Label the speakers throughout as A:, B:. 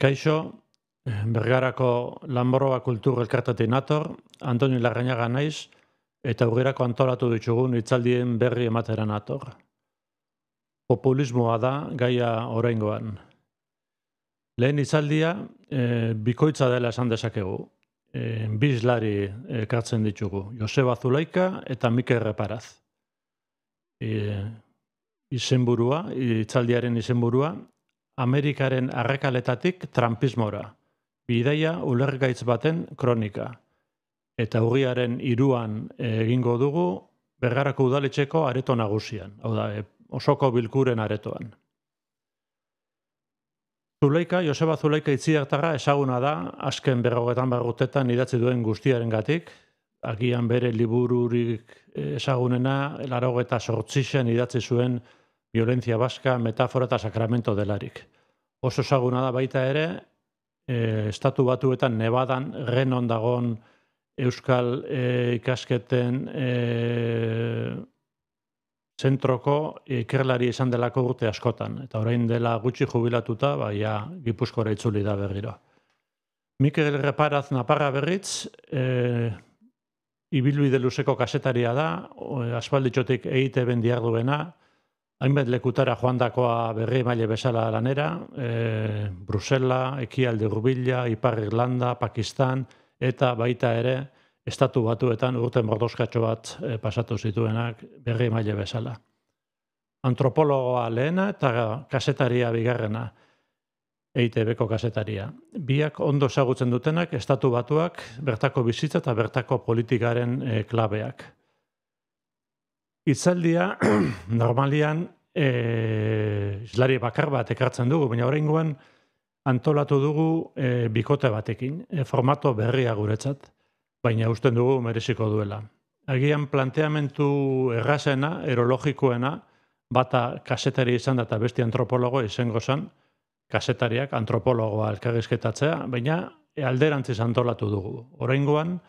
A: Kaixo, Bergarako Lanboroa Kultur Elkartetik nator, Antoni Larrañaga naiz, eta aurrerako antolatu ditugun hitzaldien berri ematera nator. Populismoa da gaia oraingoan. Lehen hitzaldia bikoitza dela esan dezakegu. Bi hizlari ekartzen ditugu, Joseba Zulaika eta Mikel Reparaz. Hitzaldiaren izenburua, Amerikaren arrakaletatik Trumpismora, bidaia ulergaitz baten kronika. Eta urriaren 3 egingo dugu Bergarako udaletxeko areto nagusian, hau da, osoko bilkuren aretoan. Joseba Zulaika itziartarra ezaguna da, azken 50 urtetan idatzi duen guztiarengatik, agian bere libururik ezagunena, 88an idatzi zuen Violencia Vasca, Metafora eta Sakramento delarik. Oso ezaguna da baita ere, Estatu Batuetan Nevadan Renon dagon Euskal ikasketen zentroko ikerlari izan delako urte askotan. Eta orain dela gutxi jubilatuta, Gipuzkoara itzuli da berriro. Mikel Reparaz Naparra berriz, ibilbide luzeko kasetaria da, aspalditxotik EITB-en diarduena, hainbat lekutara joandakoa berri maile bezala lanera, Brusela, Ekialde Hurbila, Ipar Irlanda, Pakistan, eta baita ere, Estatu Batuetan urte mordoskatxo bat pasatu zituenak berri maile bezala. Antropologoa lehena eta kasetaria bigarrena, EITB-ko kasetaria. Biak ondo ezagutzen dutenak Estatu Batuak, bertako bizitza eta bertako politikaren klabeak. Hitzaldia, normalian, hizlari bakar bat ekartzen dugu, baina oraingoan antolatu dugu bikote batekin, formato berria guretzat, baina usten dugu mereziko duela. Agian planteamentu errazena, erologikoena, bata kasetari izan da eta beste antropologo izango zen, kasetariak antropologoa elkarrizketatzea, baina alderantziz antolatu dugu. Oraingoan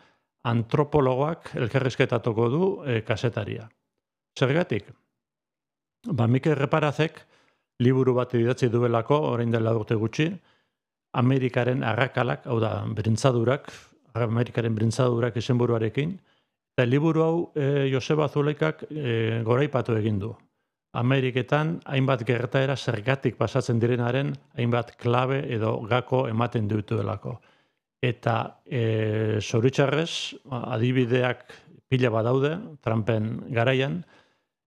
A: antropologoak elkarrizketatuko du kasetaria. Zergatik? Mikel Reparazek liburu bat idatzi duelako, orain dela urte gutxi, Amerikaren arrakalak, hau da, Amerikaren brintzadurak izenburuarekin, eta liburu hau Joseba Zulaikak goraipatu egin du. Ameriketan hainbat gertaera zergatik pasatzen direnaren hainbat klabe edo gako ematen dituelako. Eta zoritxarrez, adibideak pila badaude, Trumpen garaian,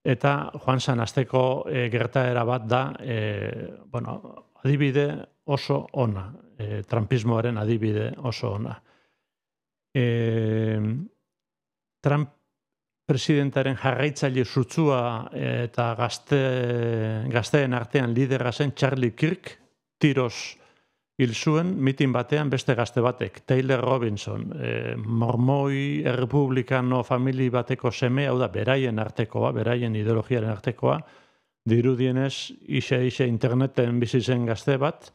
A: eta joan zan asteko gertaera bat da, adibide oso ona, Trumpismoaren adibide oso ona. Trump presidentaren jarraitzaile sutsua eta gazteen artean lidera zen Charlie Kirk, tiroz hil zuen mitin batean beste gazte batek, Taylor Robinson, mormoi errepublikano famili bateko seme, hau da, beraien artekoa, beraien ideologiaren artekoa, dirudienez, ise interneten bizi zen gazte bat,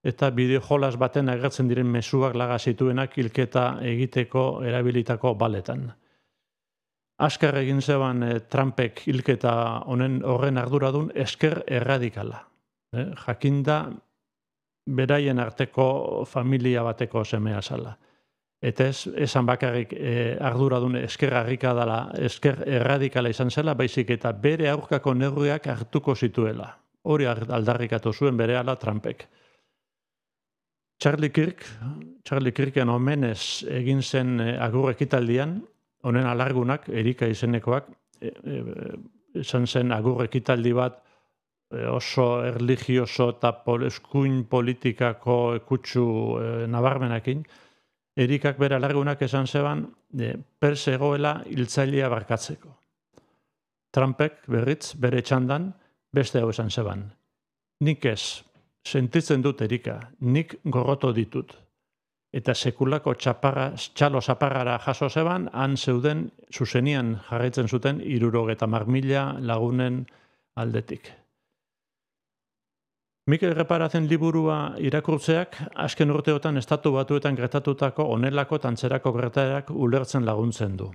A: eta bideojolas baten agertzen diren mezuak laga zituenak hilketa egiteko erabilitako baletan. Azkar egin zeban Trumpek hilketa horren arduradun esker erradikala. Jakinda beraien arteko familia bateko semea zala. Eta esan bakarrik arduradun esker erradikala izan zela, baizik eta bere aurkako neurriak hartuko zituela. Hori aldarrikatu zuen berehala Trumpek. Charlie Kirken omenez egin zen agur ekitaldian, honen alargunak, Erika izenekoak, izan zen agur ekitaldi bat oso erligioso eta eskuin politikako kutsu nabarmenakin, Erikak bere alargunak esan zeban perse egoela hiltzailea barkatzeko. Trumpek berriz bere txandan beste hau esan zeban. Nik ez, sentitzen dut Erika, nik gorroto ditut. Eta sekulako txalo zaparrara jaso zeban, han zeuden zuzenian jarraitzen zuten 70.000 lagunen aldetik. Mikel Reparazen liburua irakurtzeak, azken urteotan Estatu Batuetan gertatutako onelako tantzerako gertaerak ulertzen laguntzen du.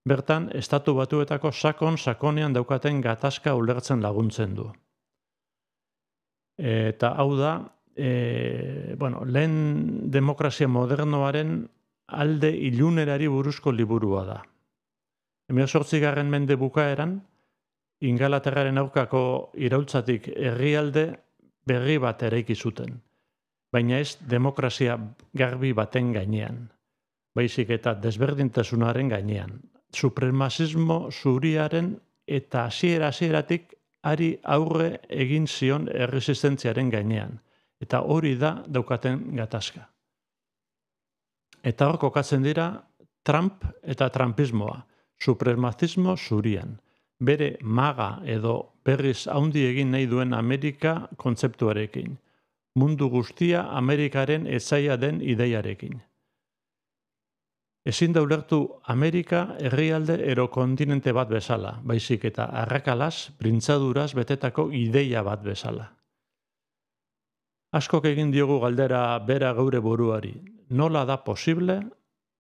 A: Bertan, Estatu Batuetako sakonean daukaten gatazka ulertzen laguntzen du. Eta hau da, lehen demokrazia modernoaren alde ilunerari buruzko liburua da. 18. mende bukaeran, Ingalaterraren aurkako iraultzatik herrialde berri bat eraiki zuten, baina ez demokrazia garbi baten gainean, baizik eta desberdintasunaren gainean, supremazismo zuriaren eta hasieratik ari aurre egin zion erresistentziaren gainean, eta hori da daukaten gatazka. Eta hor kokatzen dira Trump eta Trumpismoa, supremazismo zurian, bere maga edo berriz haundi egin nahi duen Amerika kontzeptuarekin, mundu guztia Amerikaren etzaia den ideiarekin. Ezin da ulertu Amerika herrialde ero kontinente bat bezala, baizik eta arrakalaz, printzaduraz betetako ideia bat bezala. Askok egin diogu galdera bera geure buruari, nola da posible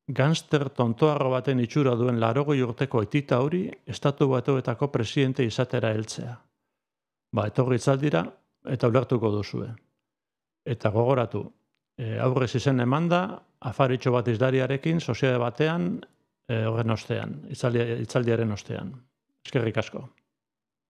A: gangster tontoarro baten itxura duen 80 urteko aitita hori Estatu Batuetako presidente izatera heltzea. Etorri itzaldira eta ulertuko duzue. Eta gogoratu, aurrez izen emanda, afaritxo bat izdariarekin, soziade batean, horren ostean, itzaldiaren ostean. Eskerrik asko.